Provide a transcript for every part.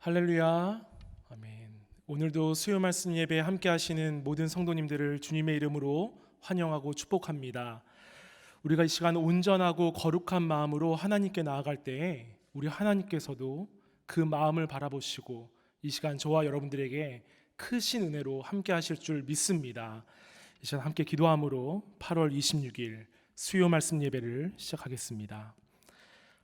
할렐루야. 아멘. 오늘도 수요 말씀 예배 함께 하시는 모든 성도님들을 주님의 이름으로 환영하고 축복합니다. 우리가 이 시간 온전하고 거룩한 마음으로 하나님께 나아갈 때에 우리 하나님께서도 그 마음을 바라보시고 이 시간 저와 여러분들에게 크신 은혜로 함께 하실 줄 믿습니다. 이 시간 함께 기도함으로 8월 26일 수요 말씀 예배를 시작하겠습니다.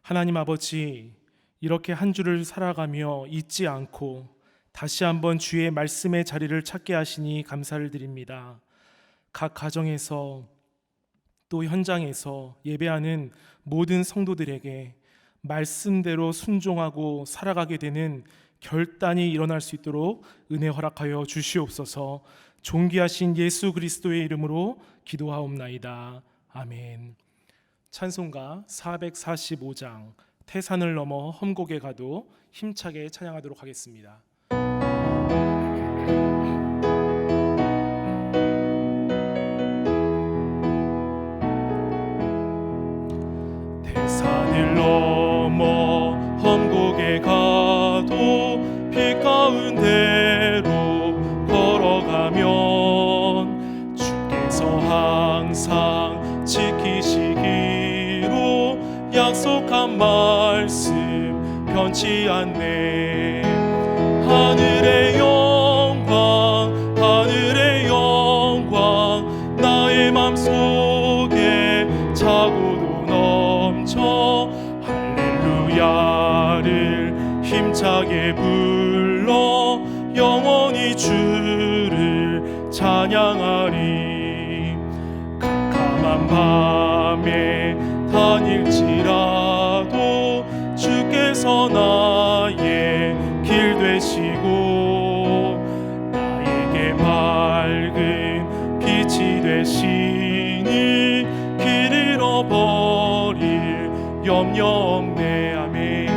하나님 아버지, 이렇게 한 주를 살아가며 잊지 않고 다시 한번 주의 말씀의 자리를 찾게 하시니 감사를 드립니다. 각 가정에서 또 현장에서 예배하는 모든 성도들에게 말씀대로 순종하고 살아가게 되는 결단이 일어날 수 있도록 은혜 허락하여 주시옵소서. 존귀하신 예수 그리스도의 이름으로 기도하옵나이다. 아멘. 찬송가 445장 태산을 넘어 험곡에 가도 힘차게 찬양하도록 하겠습니다. 태산을 넘어 험곡에 가도 빛 가운데로 걸어가면 주께서 항상 지키시기로 약속한 말씀 변치 않네. 하늘의 영광 하늘의 영광 나의 맘속에 차고도 넘쳐 할렐루야를 힘차게 불러 영원히 주를 찬양하리. 캄캄한 밤에 다닐지라도 주께서 나의 길 되시고 나에게 밝은 빛이 되시니 길 잃어버릴 염려 없네. 아멘.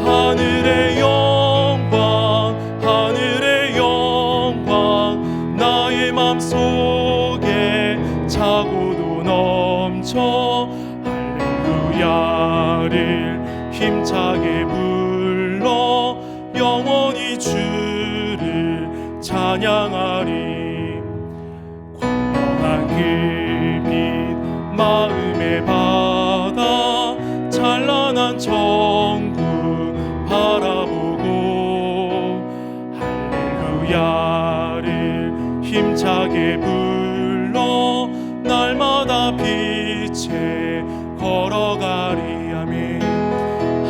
하늘의 영광 하늘의 영광 나의 맘속에 차고도 넘쳐 할렐루야를 힘차게 불러 영원히 주를 찬양하리. 광명한 그 빛 마음의 바다 찬란한 천국 바라보고 할렐루야를 힘차게 불러 날마다 빛에 걸어가리. 아멘.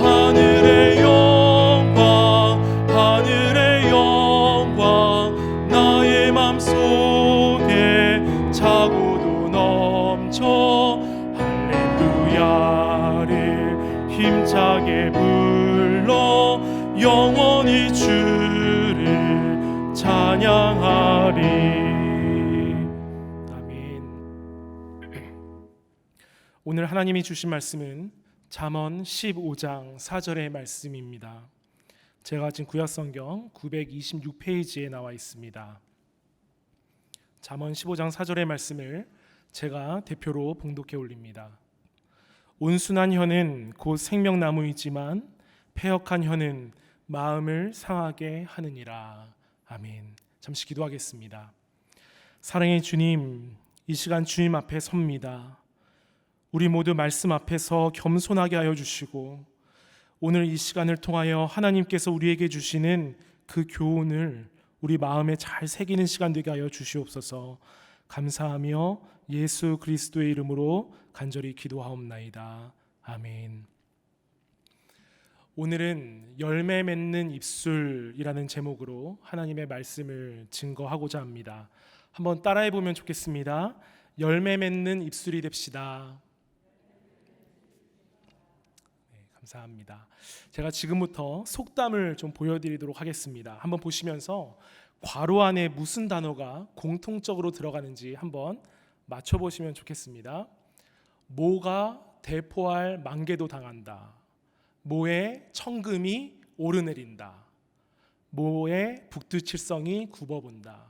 하늘의 영광 하늘의 영광 나의 맘속에 차고도 넘쳐 할렐루야를 힘차게 불러 영원히 주를 찬양하리. 오늘 하나님이 주신 말씀은 잠언 15장 4절의 말씀입니다. 제가 지금 구약성경 926페이지에 나와 있습니다. 잠언 15장 4절의 말씀을 제가 대표로 봉독해 올립니다. 온순한 혀는 곧 생명나무이지만 패역한 혀는 마음을 상하게 하느니라. 아멘. 잠시 기도하겠습니다. 사랑의 주님, 이 시간 주님 앞에 섭니다. 우리 모두 말씀 앞에서 겸손하게 하여 주시고 오늘 이 시간을 통하여 하나님께서 우리에게 주시는 그 교훈을 우리 마음에 잘 새기는 시간 되게 하여 주시옵소서. 감사하며 예수 그리스도의 이름으로 간절히 기도하옵나이다. 아멘. 오늘은 열매 맺는 입술이라는 제목으로 하나님의 말씀을 증거하고자 합니다. 한번 따라해 보면 좋겠습니다. 열매 맺는 입술이 됩시다. 감사합니다. 제가 지금부터 속담을 좀 보여드리도록 하겠습니다. 한번 보시면서 괄호 안에 무슨 단어가 공통적으로 들어가는지 한번 맞춰보시면 좋겠습니다. 모가 대포할 만개도 당한다. 모의 청금이 오르내린다. 모의 북두칠성이 굽어본다.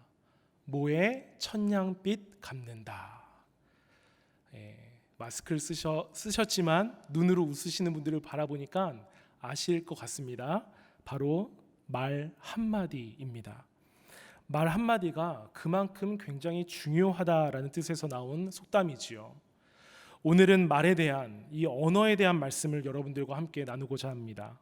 모의 천냥빛 갚는다. 마스크를 쓰셨지만 눈으로 웃으시는 분들을 바라보니까 아실 것 같습니다. 바로 말 한마디입니다. 말 한마디가 그만큼 굉장히 중요하다라는 뜻에서 나온 속담이지요. 오늘은 말에 대한, 이 언어에 대한 말씀을 여러분들과 함께 나누고자 합니다.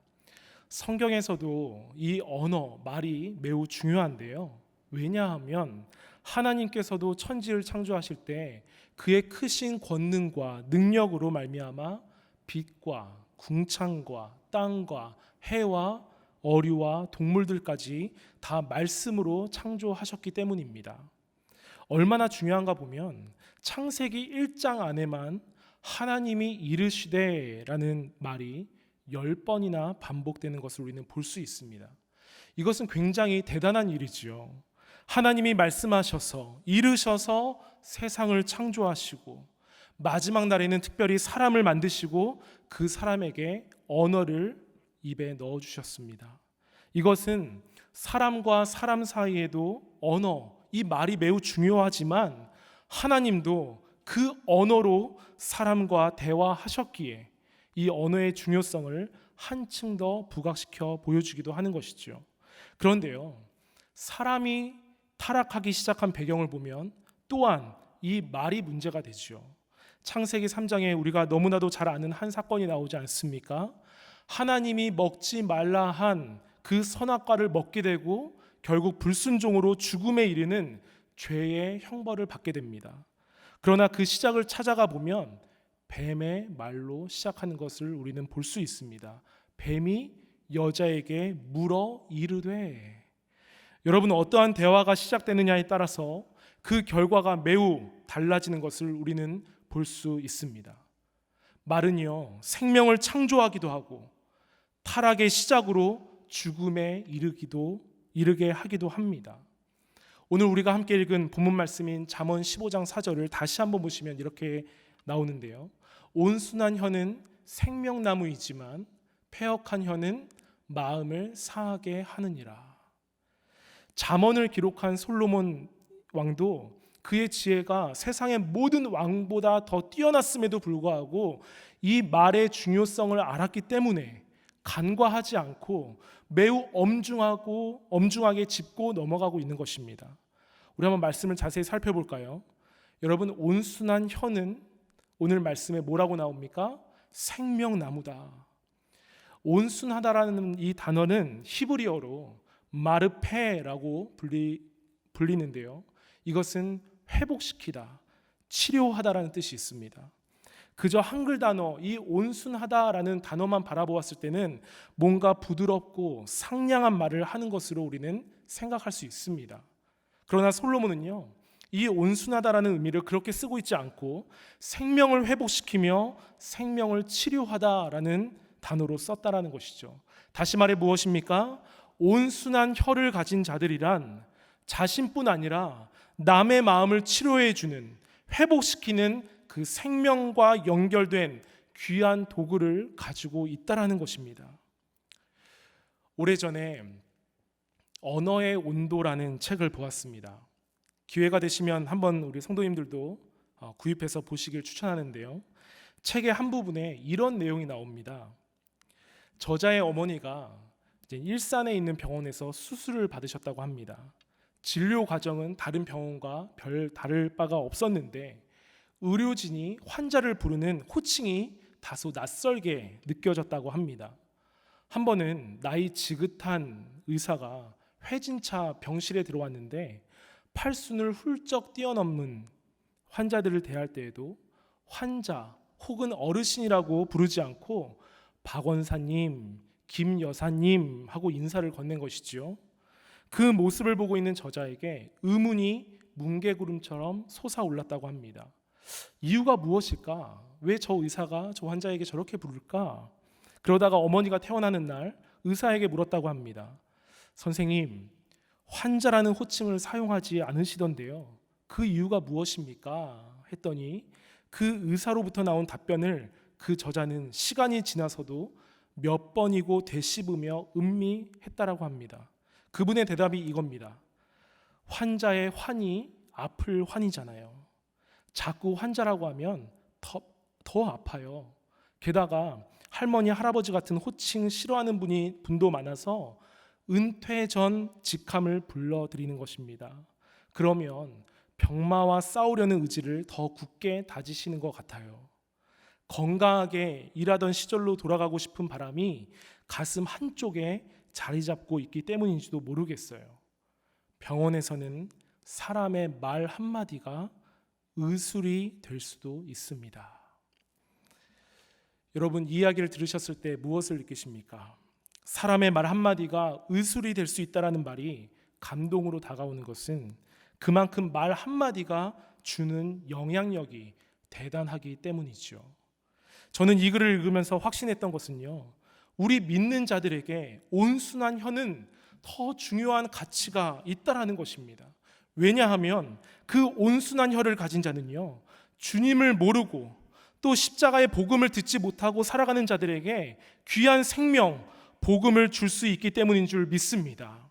성경에서도 이 언어, 말이 매우 중요한데요. 왜냐하면 하나님께서도 천지를 창조하실 때 그의 크신 권능과 능력으로 말미암아 빛과 궁창과 땅과 해와 어류와 동물들까지 다 말씀으로 창조하셨기 때문입니다. 얼마나 중요한가 보면 창세기 1장 안에만 하나님이 이르시되라는 말이 10번이나 반복되는 것을 우리는 볼 수 있습니다. 이것은 굉장히 대단한 일이지요. 하나님이 말씀하셔서 이르셔서 세상을 창조하시고 마지막 날에는 특별히 사람을 만드시고 그 사람에게 언어를 입에 넣어주셨습니다. 이것은 사람과 사람 사이에도 언어, 이 말이 매우 중요하지만 하나님도 그 언어로 사람과 대화하셨기에 이 언어의 중요성을 한층 더 부각시켜 보여주기도 하는 것이죠. 그런데요, 사람이 타락하기 시작한 배경을 보면 또한 이 말이 문제가 되죠. 창세기 3장에 우리가 너무나도 잘 아는 한 사건이 나오지 않습니까? 하나님이 먹지 말라 한 그 선악과를 먹게 되고 결국 불순종으로 죽음에 이르는 죄의 형벌을 받게 됩니다. 그러나 그 시작을 찾아가 보면 뱀의 말로 시작하는 것을 우리는 볼 수 있습니다. 뱀이 여자에게 물어 이르되, 여러분, 어떠한 대화가 시작되느냐에 따라서 그 결과가 매우 달라지는 것을 우리는 볼 수 있습니다. 말은요, 생명을 창조하기도 하고 타락의 시작으로 죽음에 이르게 하기도 합니다. 오늘 우리가 함께 읽은 본문 말씀인 잠언 15장 4절을 다시 한번 보시면 이렇게 나오는데요. 온순한 혀는 생명나무이지만 패역한 혀는 마음을 상하게 하느니라. 잠언을 기록한 솔로몬 왕도 그의 지혜가 세상의 모든 왕보다 더 뛰어났음에도 불구하고 이 말의 중요성을 알았기 때문에 간과하지 않고 매우 엄중하게 짚고 넘어가고 있는 것입니다. 우리 한번 말씀을 자세히 살펴볼까요? 여러분, 온순한 혀는 오늘 말씀에 뭐라고 나옵니까? 생명나무다. 온순하다라는 이 단어는 히브리어로 마르페라고 불리는데요. 이것은 회복시키다, 치료하다라는 뜻이 있습니다. 그저 한글 단어, 이 온순하다라는 단어만 바라보았을 때는 뭔가 부드럽고 상냥한 말을 하는 것으로 우리는 생각할 수 있습니다. 그러나 솔로몬은요, 이 온순하다라는 의미를 그렇게 쓰고 있지 않고 생명을 회복시키며 생명을 치료하다라는 단어로 썼다라는 것이죠. 다시 말해 무엇입니까? 온순한 혀를 가진 자들이란 자신뿐 아니라 남의 마음을 치료해 주는, 회복시키는 그 생명과 연결된 귀한 도구를 가지고 있다라는 것입니다. 오래전에 언어의 온도라는 책을 보았습니다. 기회가 되시면 한번 우리 성도님들도 구입해서 보시길 추천하는데요. 책의 한 부분에 이런 내용이 나옵니다. 저자의 어머니가 이제 일산에 있는 병원에서 수술을 받으셨다고 합니다. 진료 과정은 다른 병원과 별 다를 바가 없었는데 의료진이 환자를 부르는 호칭이 다소 낯설게 느껴졌다고 합니다. 한 번은 나이 지긋한 의사가 회진차 병실에 들어왔는데 팔순을 훌쩍 뛰어넘는 환자들을 대할 때에도 환자 혹은 어르신이라고 부르지 않고 박 원사님, 김 여사님 하고 인사를 건넨 것이지요. 그 모습을 보고 있는 저자에게 의문이 뭉게구름처럼 솟아올랐다고 합니다. 이유가 무엇일까? 왜 저 의사가 저 환자에게 저렇게 부를까? 그러다가 어머니가 태어나는 날 의사에게 물었다고 합니다. 선생님, 환자라는 호칭을 사용하지 않으시던데요. 그 이유가 무엇입니까? 했더니 그 의사로부터 나온 답변을 그 저자는 시간이 지나서도 몇 번이고 되씹으며 음미했다라고 합니다. 그분의 대답이 이겁니다. 환자의 환이 아플 환이잖아요. 자꾸 환자라고 하면 더 아파요. 게다가 할머니, 할아버지 같은 호칭 싫어하는 분도 많아서 은퇴 전 직함을 불러드리는 것입니다. 그러면 병마와 싸우려는 의지를 더 굳게 다지시는 것 같아요. 건강하게 일하던 시절로 돌아가고 싶은 바람이 가슴 한쪽에 자리 잡고 있기 때문인지도 모르겠어요. 병원에서는 사람의 말 한마디가 의술이 될 수도 있습니다. 여러분, 이 이야기를 들으셨을 때 무엇을 느끼십니까? 사람의 말 한마디가 의술이 될 수 있다는 말이 감동으로 다가오는 것은 그만큼 말 한마디가 주는 영향력이 대단하기 때문이죠. 저는 이 글을 읽으면서 확신했던 것은요, 우리 믿는 자들에게 온순한 혀는 더 중요한 가치가 있다라는 것입니다. 왜냐하면 그 온순한 혀를 가진 자는요, 주님을 모르고 또 십자가의 복음을 듣지 못하고 살아가는 자들에게 귀한 생명, 복음을 줄 수 있기 때문인 줄 믿습니다.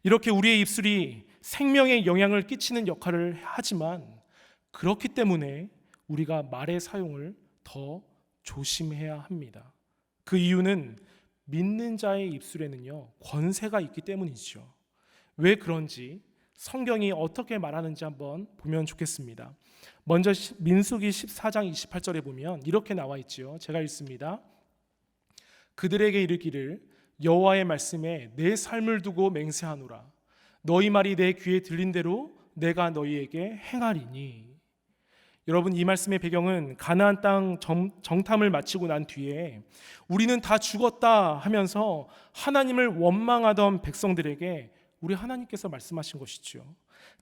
이렇게 우리의 입술이 생명에 영향을 끼치는 역할을 하지만 그렇기 때문에 우리가 말의 사용을 더 조심해야 합니다. 그 이유는 믿는 자의 입술에는요, 권세가 있기 때문이죠. 왜 그런지 성경이 어떻게 말하는지 한번 보면 좋겠습니다. 먼저 민수기 14장 28절에 보면 이렇게 나와 있지요. 제가 읽습니다. 그들에게 이르기를 여호와의 말씀에 내 삶을 두고 맹세하노라. 너희 말이 내 귀에 들린 대로 내가 너희에게 행하리니. 여러분, 이 말씀의 배경은 가나안 땅 정탐을 마치고 난 뒤에 우리는 다 죽었다 하면서 하나님을 원망하던 백성들에게 우리 하나님께서 말씀하신 것이죠.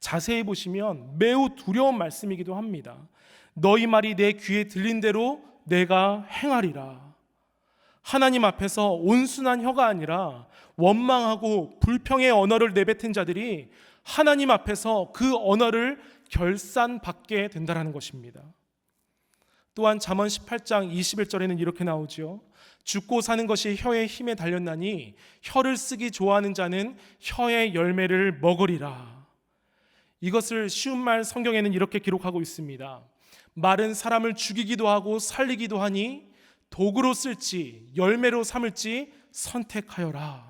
자세히 보시면 매우 두려운 말씀이기도 합니다. 너희 말이 내 귀에 들린 대로 내가 행하리라. 하나님 앞에서 온순한 혀가 아니라 원망하고 불평의 언어를 내뱉은 자들이 하나님 앞에서 그 언어를 결산받게 된다는 것입니다. 또한 잠언 18장 21절에는 이렇게 나오죠. 죽고 사는 것이 혀의 힘에 달렸나니 혀를 쓰기 좋아하는 자는 혀의 열매를 먹으리라. 이것을 쉬운 말 성경에는 이렇게 기록하고 있습니다. 말은 사람을 죽이기도 하고 살리기도 하니 도구로 쓸지 열매로 삼을지 선택하여라.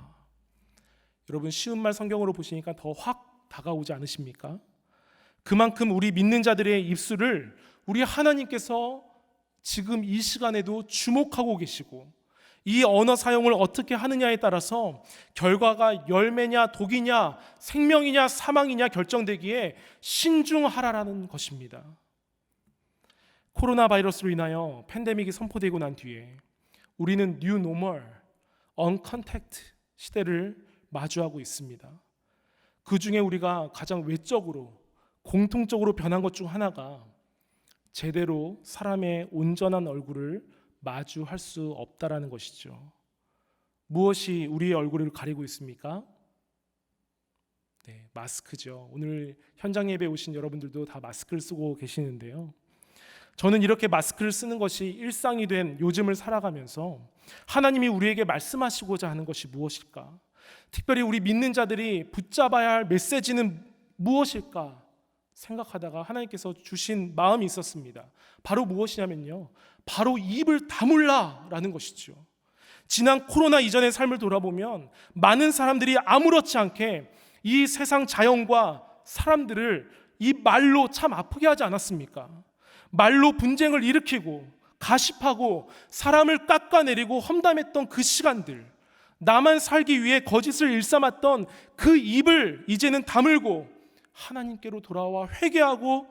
여러분, 쉬운 말 성경으로 보시니까 더 확 다가오지 않으십니까? 그만큼 우리 믿는 자들의 입술을 우리 하나님께서 지금 이 시간에도 주목하고 계시고 이 언어 사용을 어떻게 하느냐에 따라서 결과가 열매냐 독이냐 생명이냐 사망이냐 결정되기에 신중하라라는 것입니다. 코로나 바이러스로 인하여 팬데믹이 선포되고 난 뒤에 우리는 뉴 노멀, 언컨택트 시대를 마주하고 있습니다. 그 중에 우리가 가장 외적으로 공통적으로 변한 것 중 하나가 제대로 사람의 온전한 얼굴을 마주할 수 없다라는 것이죠. 무엇이 우리의 얼굴을 가리고 있습니까? 네, 마스크죠. 오늘 현장 예배에 오신 여러분들도 다 마스크를 쓰고 계시는데요. 저는 이렇게 마스크를 쓰는 것이 일상이 된 요즘을 살아가면서 하나님이 우리에게 말씀하시고자 하는 것이 무엇일까? 특별히 우리 믿는 자들이 붙잡아야 할 메시지는 무엇일까 생각하다가 하나님께서 주신 마음이 있었습니다. 바로 무엇이냐면요, 바로 입을 다물라라는 것이죠. 지난 코로나 이전의 삶을 돌아보면 많은 사람들이 아무렇지 않게 이 세상 자연과 사람들을 이 말로 참 아프게 하지 않았습니까? 말로 분쟁을 일으키고 가십하고 사람을 깎아내리고 험담했던 그 시간들, 나만 살기 위해 거짓을 일삼았던 그 입을 이제는 다물고 하나님께로 돌아와 회개하고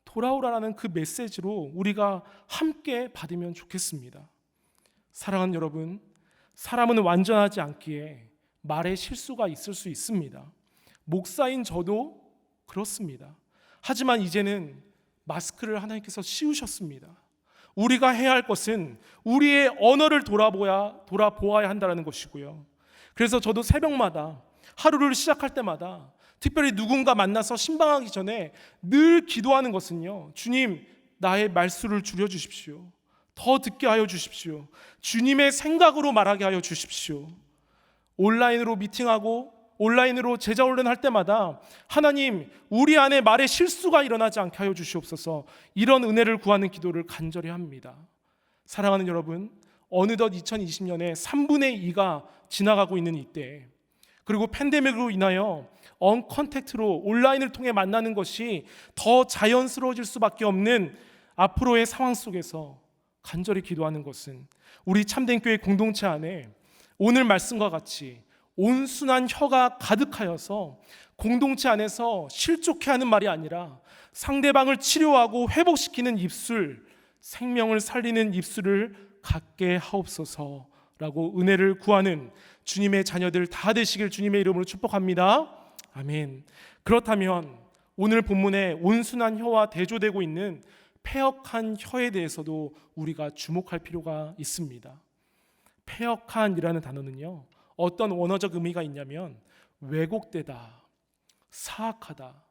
돌아오라는 그 메시지로 우리가 함께 받으면 좋겠습니다. 사랑하는 여러분, 사람은 완전하지 않기에 말에 실수가 있을 수 있습니다. 목사인 저도 그렇습니다. 하지만 이제는 마스크를 하나님께서 씌우셨습니다. 우리가 해야 할 것은 우리의 언어를 돌아보아야 한다는 것이고요. 그래서 저도 새벽마다 하루를 시작할 때마다 특별히 누군가 만나서 신방하기 전에 늘 기도하는 것은요, 주님, 나의 말수를 줄여주십시오. 더 듣게 하여 주십시오. 주님의 생각으로 말하게 하여 주십시오. 온라인으로 미팅하고 온라인으로 제자훈련 할 때마다 하나님, 우리 안에 말에 실수가 일어나지 않게 하여 주시옵소서, 이런 은혜를 구하는 기도를 간절히 합니다. 사랑하는 여러분, 어느덧 2020년에 3분의 2가 지나가고 있는 이때 그리고 팬데믹으로 인하여 언컨택트로 온라인을 통해 만나는 것이 더 자연스러워질 수밖에 없는 앞으로의 상황 속에서 간절히 기도하는 것은 우리 참된 교회 공동체 안에 오늘 말씀과 같이 온순한 혀가 가득하여서 공동체 안에서 실족해 하는 말이 아니라 상대방을 치료하고 회복시키는 입술, 생명을 살리는 입술을 갖게 하옵소서라고 은혜를 구하는 주님의 자녀들 다 되시길 주님의 이름으로 축복합니다. 아멘. 그렇다면 오늘 본문에 온순한 혀와 대조되고 있는 패역한 혀에 대해서도 우리가 주목할 필요가 있습니다. 패역한이라는 단어는요, 어떤 원어적 의미가 있냐면 왜곡되다, 사악하다,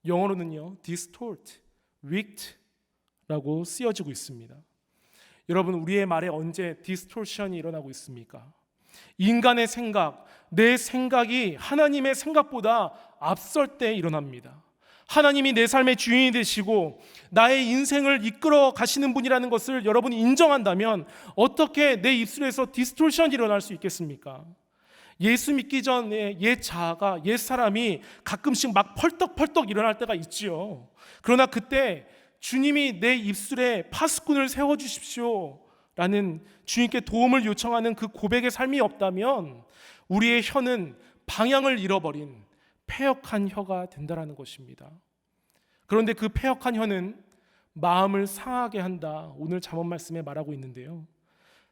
영어로는요 distort, wicked라고 쓰여지고 있습니다. 여러분, 우리의 말에 언제 distortion이 일어나고 있습니까? 인간의 생각, 내 생각이 하나님의 생각보다 앞설 때 일어납니다. 하나님이 내 삶의 주인이 되시고 나의 인생을 이끌어 가시는 분이라는 것을 여러분이 인정한다면 어떻게 내 입술에서 디스토션이 일어날 수 있겠습니까? 예수 믿기 전에 옛 자아가, 옛 사람이 가끔씩 막 펄떡펄떡 일어날 때가 있지요. 그러나 그때 주님이 내 입술에 파수꾼을 세워주십시오 라는 주님께 도움을 요청하는 그 고백의 삶이 없다면 우리의 혀는 방향을 잃어버린 패역한 혀가 된다는 것입니다. 그런데 그 패역한 혀는 마음을 상하게 한다, 오늘 잠언 말씀에 말하고 있는데요,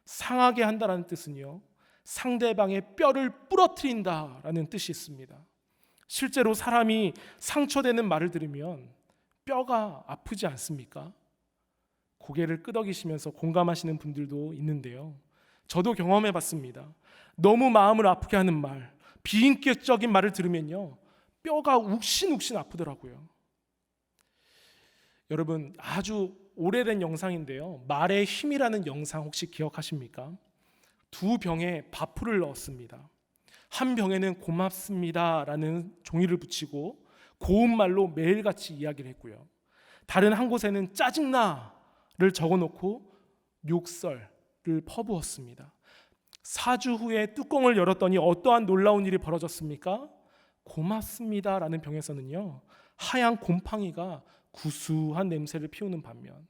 상하게 한다라는 뜻은요, 상대방의 뼈를 부러뜨린다라는 뜻이 있습니다. 실제로 사람이 상처되는 말을 들으면 뼈가 아프지 않습니까? 고개를 끄덕이시면서 공감하시는 분들도 있는데요, 저도 경험해 봤습니다. 너무 마음을 아프게 하는 말, 비인격적인 말을 들으면요 뼈가 욱신욱신 아프더라고요. 여러분, 아주 오래된 영상인데요, 말의 힘이라는 영상 혹시 기억하십니까? 두 병에 밥풀을 넣었습니다. 한 병에는 고맙습니다 라는 종이를 붙이고 고운 말로 매일같이 이야기를 했고요, 다른 한 곳에는 짜증나를 적어놓고 욕설을 퍼부었습니다. 4주 후에 뚜껑을 열었더니 어떠한 놀라운 일이 벌어졌습니까? 고맙습니다 라는 병에서는요 하얀 곰팡이가 구수한 냄새를 피우는 반면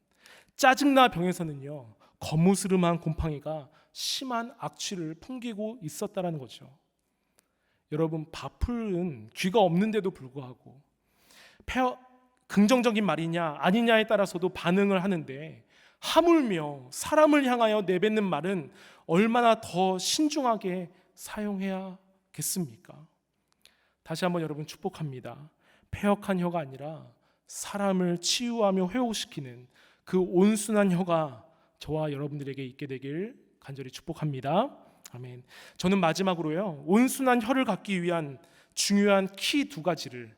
짜증나 병에서는요 거무스름한 곰팡이가 심한 악취를 풍기고 있었다는 거죠. 여러분, 밥풀은 귀가 없는데도 불구하고 긍정적인 말이냐 아니냐에 따라서도 반응을 하는데, 하물며 사람을 향하여 내뱉는 말은 얼마나 더 신중하게 사용해야겠습니까? 다시 한번 여러분 축복합니다. 패역한 혀가 아니라 사람을 치유하며 회복시키는 그 온순한 혀가 저와 여러분들에게 있게 되길 간절히 축복합니다. 아멘. 저는 마지막으로요, 온순한 혀를 갖기 위한 중요한 키 두 가지를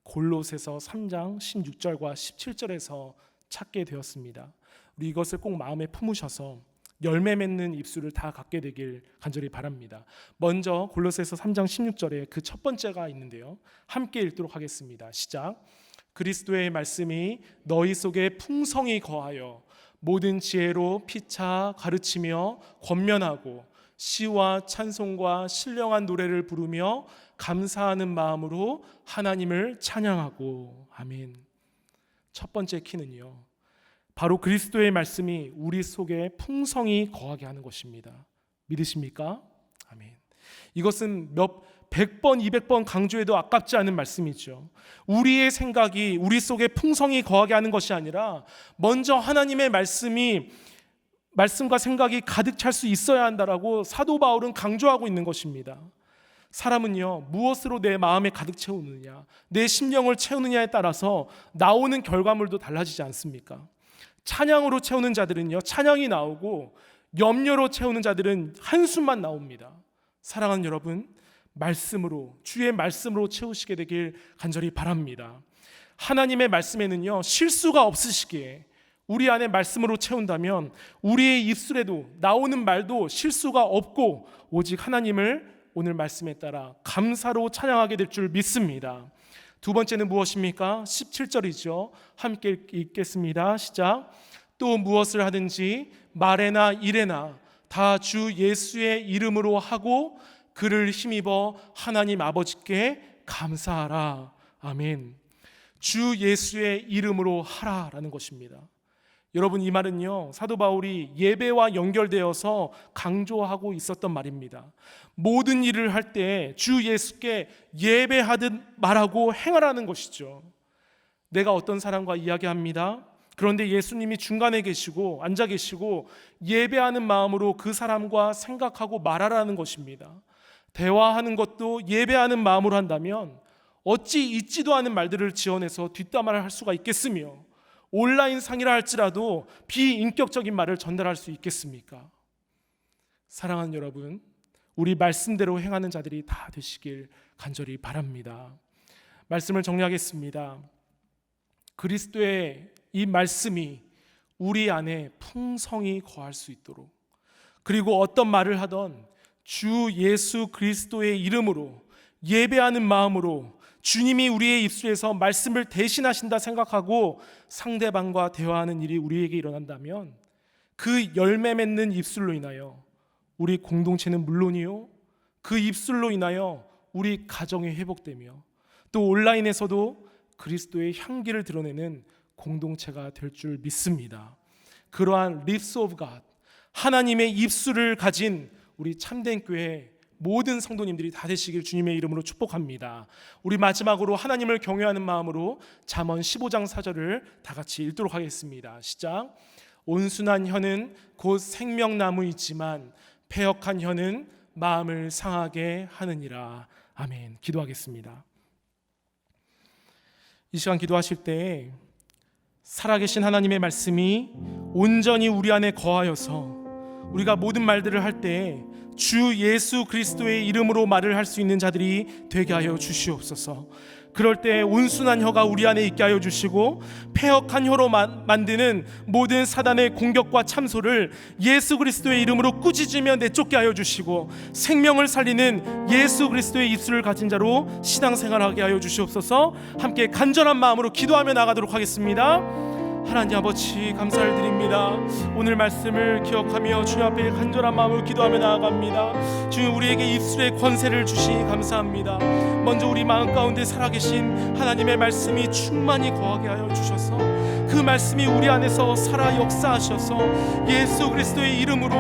골로새서 3장 16절과 17절에서 찾게 되었습니다. 우리 이것을 꼭 마음에 품으셔서 열매 맺는 입술을 다 갖게 되길 간절히 바랍니다. 먼저 골로새서 3장 16절에 그 첫 번째가 있는데요, 함께 읽도록 하겠습니다. 시작. 그리스도의 말씀이 너희 속에 풍성히 거하여 모든 지혜로 피차 가르치며 권면하고 시와 찬송과 신령한 노래를 부르며 감사하는 마음으로 하나님을 찬양하고. 아멘. 첫 번째 키는요, 바로 그리스도의 말씀이 우리 속에 풍성히 거하게 하는 것입니다. 믿으십니까? 아멘. 이것은 100번, 200번 강조해도 아깝지 않은 말씀이죠. 우리의 생각이 우리 속에 풍성히 거하게 하는 것이 아니라 먼저 하나님의 말씀과 생각이 가득 찰 수 있어야 한다라고 사도 바울은 강조하고 있는 것입니다. 사람은요, 무엇으로 내 마음에 가득 채우느냐, 내 심령을 채우느냐에 따라서 나오는 결과물도 달라지지 않습니까? 찬양으로 채우는 자들은요 찬양이 나오고, 염려로 채우는 자들은 한숨만 나옵니다. 사랑하는 여러분, 말씀으로, 주의 말씀으로 채우시게 되길 간절히 바랍니다. 하나님의 말씀에는요 실수가 없으시기에 우리 안에 말씀으로 채운다면 우리의 입술에도 나오는 말도 실수가 없고 오직 하나님을 오늘 말씀에 따라 감사로 찬양하게 될 줄 믿습니다. 두 번째는 무엇입니까? 17절이죠. 함께 읽겠습니다. 시작. 또 무엇을 하든지 말에나 일에나 다 주 예수의 이름으로 하고 그를 힘입어 하나님 아버지께 감사하라. 아멘. 주 예수의 이름으로 하라라는 것입니다. 여러분, 이 말은요, 사도 바울이 예배와 연결되어서 강조하고 있었던 말입니다. 모든 일을 할 때 주 예수께 예배하듯 말하고 행하라는 것이죠. 내가 어떤 사람과 이야기합니다. 그런데 예수님이 중간에 계시고 앉아 계시고 예배하는 마음으로 그 사람과 생각하고 말하라는 것입니다. 대화하는 것도 예배하는 마음으로 한다면 어찌 있지도 않은 말들을 지어내서 뒷담화를 할 수가 있겠으며, 온라인 상이라 할지라도 비인격적인 말을 전달할 수 있겠습니까? 사랑하는 여러분, 우리 말씀대로 행하는 자들이 다 되시길 간절히 바랍니다. 말씀을 정리하겠습니다. 그리스도의 이 말씀이 우리 안에 풍성히 거할 수 있도록, 그리고 어떤 말을 하던 주 예수 그리스도의 이름으로 예배하는 마음으로 주님이 우리의 입술에서 말씀을 대신하신다 생각하고 상대방과 대화하는 일이 우리에게 일어난다면, 그 열매 맺는 입술로 인하여 우리 공동체는 물론이요, 그 입술로 인하여 우리 가정이 회복되며 또 온라인에서도 그리스도의 향기를 드러내는 공동체가 될 줄 믿습니다. 그러한 Lips of God, 하나님의 입술을 가진 우리 참된 교회 모든 성도님들이 다 되시길 주님의 이름으로 축복합니다. 우리 마지막으로 하나님을 경외하는 마음으로 잠언 15장 4절을 다 같이 읽도록 하겠습니다. 시작. 온순한 혀는 곧 생명나무이지만 패역한 혀는 마음을 상하게 하느니라. 아멘. 기도하겠습니다. 이 시간 기도하실 때 살아계신 하나님의 말씀이 온전히 우리 안에 거하여서 우리가 모든 말들을 할 때 주 예수 그리스도의 이름으로 말을 할 수 있는 자들이 되게 하여 주시옵소서. 그럴 때 온순한 혀가 우리 안에 있게 하여 주시고, 패역한 혀로 만드는 모든 사단의 공격과 참소를 예수 그리스도의 이름으로 꾸짖으며 내쫓게 하여 주시고, 생명을 살리는 예수 그리스도의 입술을 가진 자로 신앙생활하게 하여 주시옵소서. 함께 간절한 마음으로 기도하며 나가도록 하겠습니다. 하나님 아버지, 감사를 드립니다. 오늘 말씀을 기억하며 주님 앞에 간절한 마음으로 기도하며 나아갑니다. 주님, 우리에게 입술의 권세를 주시니 감사합니다. 먼저 우리 마음 가운데 살아계신 하나님의 말씀이 충만히 거하게 하여 주셔서 그 말씀이 우리 안에서 살아 역사하셔서 예수 그리스도의 이름으로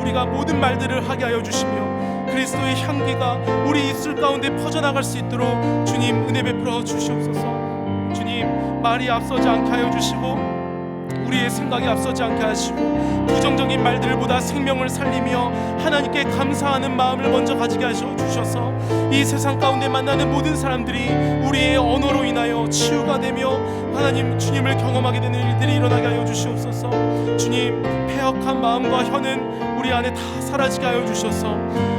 우리가 모든 말들을 하게 하여 주시며 그리스도의 향기가 우리 입술 가운데 퍼져나갈 수 있도록 주님 은혜 베풀어 주시옵소서. 주님, 말이 앞서지 않게 하여 주시고 우리의 생각이 앞서지 않게 하시고 부정적인 말들보다 생명을 살리며 하나님께 감사하는 마음을 먼저 가지게 하셔 주셔서 이 세상 가운데 만나는 모든 사람들이 우리의 언어로 인하여 치유가 되며 하나님 주님을 경험하게 되는 일들이 일어나게 하여 주시옵소서. 주님, 패역한 마음과 혀는 우리 안에 다 사라지게 하여 주셔서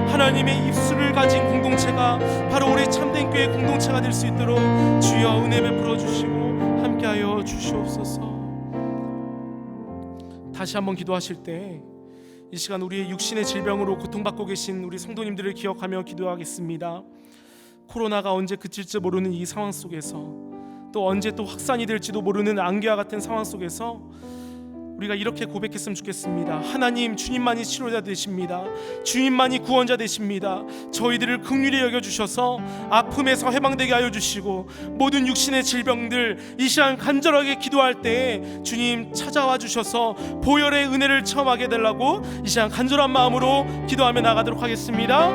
하나님의 입술을 가진 공동체가 바로 우리 참된 교회 공동체가 될 수 있도록 주여 은혜 베풀어 주시고 함께하여 주시옵소서. 다시 한번 기도하실 때 이 시간 우리의 육신의 질병으로 고통받고 계신 우리 성도님들을 기억하며 기도하겠습니다. 코로나가 언제 그칠지 모르는 이 상황 속에서, 또 언제 또 확산이 될지도 모르는 안개와 같은 상황 속에서 우리가 이렇게 고백했으면 좋겠습니다. 하나님, 주님만이 치료자 되십니다. 주님만이 구원자 되십니다. 저희들을 긍휼히 여겨주셔서 아픔에서 해방되게 하여 주시고 모든 육신의 질병들 이 시간 간절하게 기도할 때에 주님 찾아와 주셔서 보혈의 은혜를 체험하게 되려고 이 시간 간절한 마음으로 기도하며 나가도록 하겠습니다.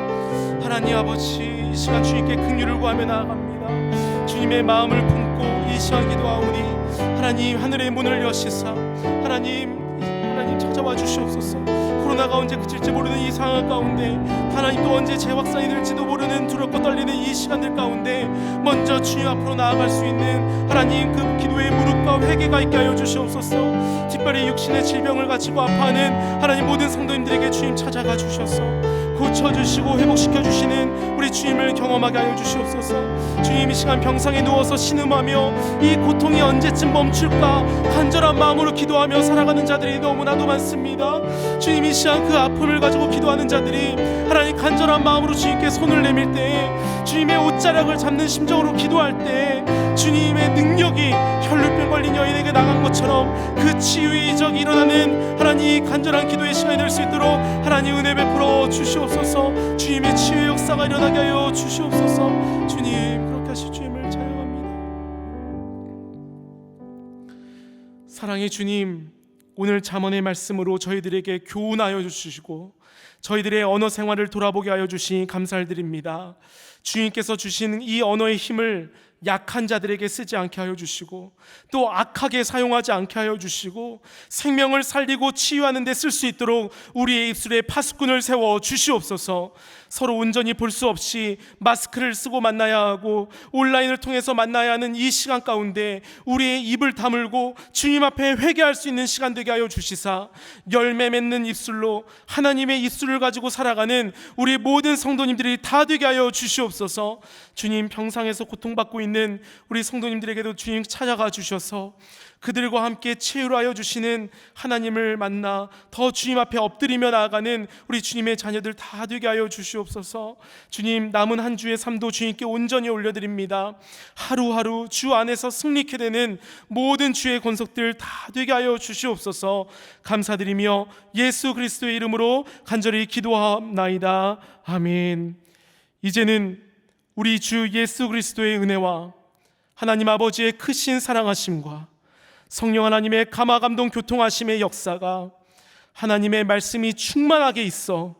하나님 아버지, 이 시간 주님께 긍휼을 구하며 나아갑니다. 주님의 마음을 품고 이 시간 기도하오니 하나님, 하늘의 문을 여시사 하나님 찾아와 주시옵소서. 코로나가 언제 그칠지 모르는 이 상황 가운데 하나님 또 언제 재확산이 될지도 모르는 두렵고 떨리는 이 시간들 가운데 먼저 주님 앞으로 나아갈 수 있는 하나님 그 기도의 무릎과 회개가 있게 하여 주시옵소서. 특별히 육신의 질병을 가지고 아파하는 하나님 모든 성도님들에게 주님 찾아가 주셔서 고쳐주시고 회복시켜주시는 우리 주님을 경험하게 하여 주시옵소서. 주님, 이 시간 병상에 누워서 신음하며 이 고통이 언제쯤 멈출까 간절한 마음으로 기도하며 살아가는 자들이 너무나도 많습니다. 주님, 이 시간 그 아픔을 가지고 기도하는 자들이 하나님 간절한 마음으로 주님께 손을 내밀 때, 주님의 옷자락을 잡는 심정으로 기도할 때 주님의 능력이 혈루병 걸린 여인에게 나간 것처럼 그 치유의 이적이 일어나는 하나님 간절한 기도의 시간이 될 수 있도록 하나님 은혜 베풀어 주시옵소서. 주님의 치유의 역사가 일어나게 하여 주시옵소서. 주님, 그렇게 하실 주님을 찬양합니다. 사랑의 주님, 오늘 잠언의 말씀으로 저희들에게 교훈하여 주시고 저희들의 언어 생활을 돌아보게 하여 주시니 감사드립니다. 주님께서 주신 이 언어의 힘을 약한 자들에게 쓰지 않게 하여 주시고 또 악하게 사용하지 않게 하여 주시고 생명을 살리고 치유하는 데 쓸 수 있도록 우리의 입술에 파수꾼을 세워 주시옵소서. 서로 온전히 볼 수 없이 마스크를 쓰고 만나야 하고 온라인을 통해서 만나야 하는 이 시간 가운데 우리의 입을 다물고 주님 앞에 회개할 수 있는 시간 되게 하여 주시사 열매 맺는 입술로 하나님의 입술을 가지고 살아가는 우리 모든 성도님들이 다 되게 하여 주시옵소서. 주님, 병상에서 고통받고 있는 우리 성도님들에게도 주님 찾아가 주셔서 그들과 함께 치유하여 주시는 하나님을 만나 더 주님 앞에 엎드리며 나아가는 우리 주님의 자녀들 다 되게 하여 주시옵소서. 주님, 남은 한 주의 삶도 주님께 온전히 올려드립니다. 하루하루 주 안에서 승리케 되는 모든 주의 권속들 다 되게 하여 주시옵소서. 감사드리며 예수 그리스도의 이름으로 간절히 기도하옵나이다. 아멘. 이제는 우리 주 예수 그리스도의 은혜와 하나님 아버지의 크신 사랑하심과 성령 하나님의 감화 감동 교통하심의 역사가 하나님의 말씀이 충만하게 있어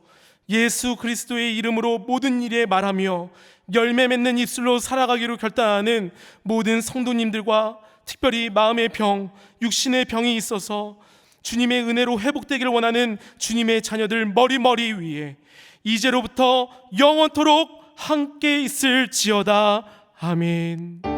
예수 그리스도의 이름으로 모든 일에 말하며 열매 맺는 입술로 살아가기로 결단하는 모든 성도님들과 특별히 마음의 병, 육신의 병이 있어서 주님의 은혜로 회복되기를 원하는 주님의 자녀들 머리 위에 이제로부터 영원토록 함께 있을지어다. 아멘.